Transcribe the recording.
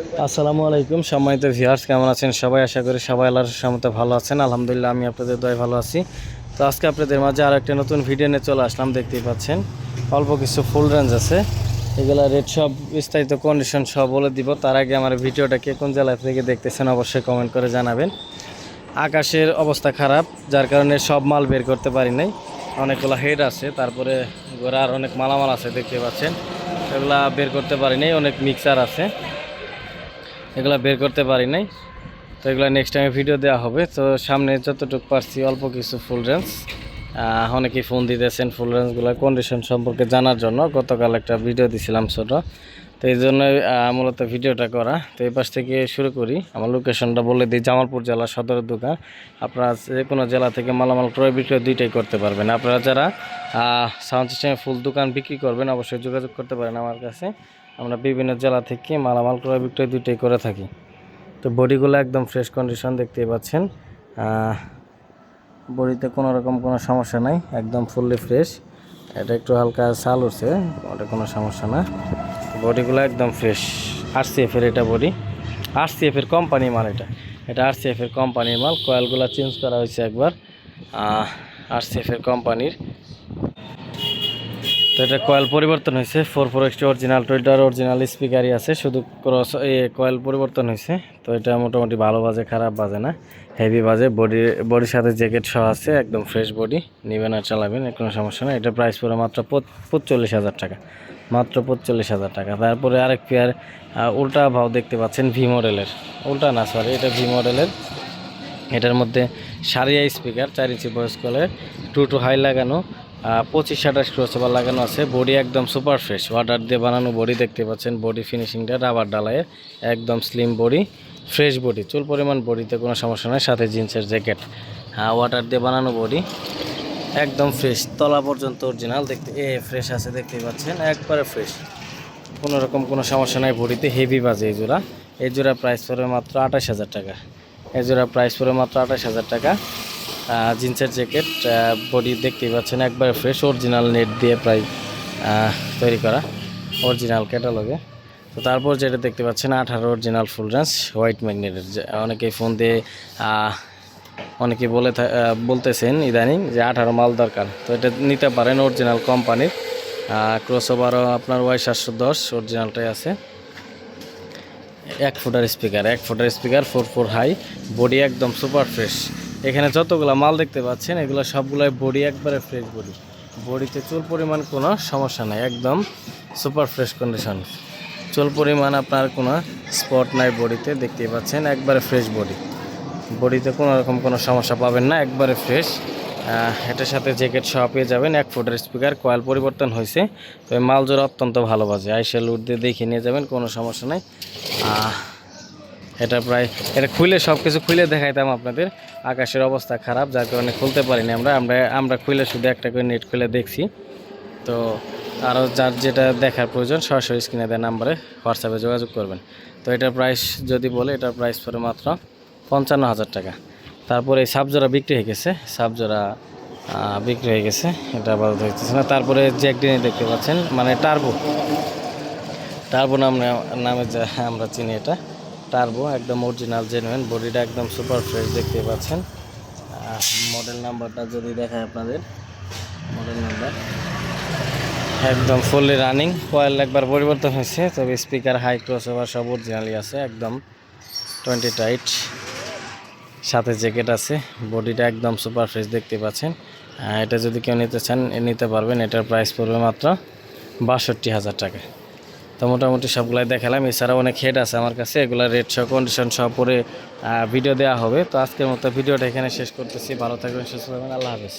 আসসালামু আলাইকুম সম্মানিত ভিউয়ার্স, কেমন আছেন সবাই? আশা করি সবাই আল্লাহর রহমতে ভালো আছেন। আলহামদুলিল্লাহ আমি আপনাদের দয়ায় ভালো আছি। তো আজকে আপনাদের মাঝে আর একটা নতুন ভিডিও নিয়ে চলে আসলাম। দেখতেই পাচ্ছেন অল্প কিছু ফুল রেঞ্জ আছে, এগুলা রেট সব বিস্তারিত কন্ডিশন সব বলে দিব। তার আগে আমার ভিডিওটা কে কোন জেলা থেকে দেখতেছেন অবশ্যই কমেন্ট করে জানাবেন। আকাশের অবস্থা খারাপ, যার কারণে সব মাল বের করতে পারি নাই। অনেকগুলো হেড আছে, তারপরে গোড়ার অনেক মালামাল আছে দেখতে পাচ্ছেন, এগুলা বের করতে পারি নাই। অনেক মিক্সার আছে, এগুলা বের করতে পারি নাই। তো এগুলো নেক্সট টাইমে ভিডিও দেওয়া হবে। তো সামনে যতটুকু পারছি অল্প কিছু ফুল রেঞ্জ, অনেকেই ফোন দিতেছেন ফুল রেঞ্জগুলোর কন্ডিশন সম্পর্কে জানার জন্য। গতকাল একটা ভিডিও দিছিলাম ছোটো, তো এই জন্যই মূলত ভিডিওটা করা। তো এই পাশ থেকে শুরু করি। আমার লোকেশনটা বলে দিই, জামালপুর জেলা সদরের দোকান। আপনারা যে কোনো জেলা থেকে মালামাল ক্রয় বিক্রয় দুইটাই করতে পারবেন। আপনারা যারা সাউন্ড সিস্টেমে ফুল দোকান বিক্রি করবেন অবশ্যই যোগাযোগ করতে পারেন আমার কাছে। আমরা বিভিন্ন জেলা থেকে মালামাল ক্রয় বিক্রয় দুইটাই করে থাকি। তো বডিগুলো একদম ফ্রেশ কন্ডিশন দেখতেই পাচ্ছেন, বডিতে কোনো রকম কোনো সমস্যা নাই, একদম ফুললি ফ্রেশ। এটা একটু হালকা ছাল উঠছে, ওটা কোনো সমস্যা না। বডিগুলো একদম ফ্রেশ। আরসিএফ এর এটা বডি, আরসিএফ এর কোম্পানি মাল। এটা আরসিএফ এর কোম্পানির মাল। কয়েলগুলো চেঞ্জ করা হয়েছে একবার, আরসিএফ এর কোম্পানির। তো এটা কয়েল পরিবর্তন হয়েছে, 4x অরিজিনাল টয়োটার অরিজিনাল স্পিকারই আছে, শুধু ক্রস কয়েল পরিবর্তন হয়েছে। তো এটা মোটামুটি ভালো বাজে, খারাপ বাজে না, হেভি বাজে। বডির সাথে জ্যাকেট সহ আছে, একদম ফ্রেশ বডি। নেবেন আর চালাবেন, কোনো সমস্যা না। এটা প্রাইস পড়ে মাত্র 45,000 টাকা, মাত্র 45,000 টাকা। তারপরে আরেক পেয়ার উল্টা ভাও দেখতে পাচ্ছেন, ভি মডেলের, উল্টা না সরি, এটা ভি মডেলের। এটার মধ্যে সারিয়া স্পিকার 4 ইঞ্চি ভয়েস কলের, 2 to হাই লাগানো, 25-28 ক্রসওভার লাগানো আছে। বডি একদম সুপার ফ্রেশ, ওয়াটার দিয়ে বানানো বডি দেখতে পাচ্ছেন। বডি ফিনিশিংটা রাবার ডালায়ের, একদম স্লিম বডি, ফ্রেশ বডি, চুল পরিমাণ বডিতে কোনো সমস্যা নেই। সাথে জিন্সের জ্যাকেট, ওয়াটার দিয়ে বানানো বডি, একদম ফ্রেশ, তলা পর্যন্ত অরিজিনাল। দেখতে ফ্রেশ আছে দেখতেই পাচ্ছেন, একবারে ফ্রেশ, কোনো রকম কোনো সমস্যা নাই বডিতে। হেভি বাজে এই জোড়া প্রাইস পড়বে মাত্র 28,000 টাকা। এই জোড়া প্রাইস পড়বে মাত্র 28,000 টাকা। জিন্সের জ্যাকেট, বডি দেখতেই পাচ্ছেন, একবারে ফ্রেশ, অরিজিনাল নেট দিয়ে প্রায় তৈরি করা, অরিজিনাল ক্যাটালগে। তো তারপর যেটা দেখতে পাচ্ছেন 18 অরিজিনাল ফুল রেঞ্জ হোয়াইট ম্যাগনেটের। অনেকেই ফোন দিয়ে অনেকেই বলতেছেন ইদানিং যে 18 মাল দরকার, তো এটা নিতে পারেন অরিজিনাল কোম্পানির। ক্রসওভারও আপনার Y710 অরিজিনালটাই আছে। 1 ফুটার স্পিকার 4 হাই, বডি একদম সুপার ফ্রেশ। এখানে যতগুলো মাল দেখতে পাচ্ছেন এগুলো সবগুলাই বডি একবারে ফ্রেশ বডি, বডিতে চুল পরিমাণ কোনো সমস্যা নাই, একদম সুপার ফ্রেশ কন্ডিশন। চুল পরিমাণ আপনার কোনো স্পট নাই বডিতে, দেখতেই পাচ্ছেন, একবারে ফ্রেশ বডিতে কোনো রকম কোনো সমস্যা পাবেন না, একবারে ফ্রেশ। এটার সাথে জ্যাকেট সহ পেয়ে যাবেন। 1 ফুটের স্পিকার, কয়েল পরিবর্তন হয়েছে। তো এই মাল জোড়া অত্যন্ত ভালো বাজে, আইসে লুট দিয়ে দেখে নিয়ে যাবেন, কোনো সমস্যা নাই। এটা খুলে সব কিছু খুলে দেখাইতাম আপনাদের। আকাশের অবস্থা খারাপ, যার কারণে খুলতে পারিনি আমরা খুলে শুধু একটা করে নেট খুলে দেখছি। তো আরও যার যেটা দেখার প্রয়োজন সরাসরি স্ক্রিনে দেওয়া নাম্বারে হোয়াটসঅ্যাপে যোগাযোগ করবেন। তো এটার প্রাইস যদি বলে, এটার প্রাইস পড়ে মাত্র 55,000 টাকা। তারপরে এই সাবজোড়া বিক্রি হয়ে গেছে, এটা আপাতত হইতেছে না। তারপরে জ্যাকডিনি দেখতে পাচ্ছেন, মানে টার্বো নামে যা আমরা চিনি, এটা টার্বো, একদম অরিজিনাল জেনুইন, বডিটা একদম সুপার ফ্রেশ দেখতে পাচ্ছেন। মডেল নাম্বারটা যদি দেখায় আপনাদের, মডেল নাম্বার একদম ফুললি রানিং, কয়েল একবার পরিবর্তন হয়েছে, তবে স্পিকার হাই ক্রসওভার সব অরিজিনালই আছে, একদম 20 টাইট। সাথে জ্যাকেট আছে, বডিটা একদম সুপার ফ্রেশ দেখতে পাচ্ছেন। এটা যদি কেউ নিতে চান নিতে পারবেন। এটার প্রাইস পড়বে মাত্র 62,000 টাকা। তো মোটামুটি সবগুলাই দেখালাম। এছাড়াও অনেক হেড আছে আমার কাছে, এগুলো রেট সহ কন্ডিশন সহ পরে ভিডিও দেওয়া হবে। তো আজকের মতো ভিডিওটা এখানে শেষ করতেছি। ভালো থাকবেন, সুস্থ থাকবেন, আল্লাহ হাফেজ।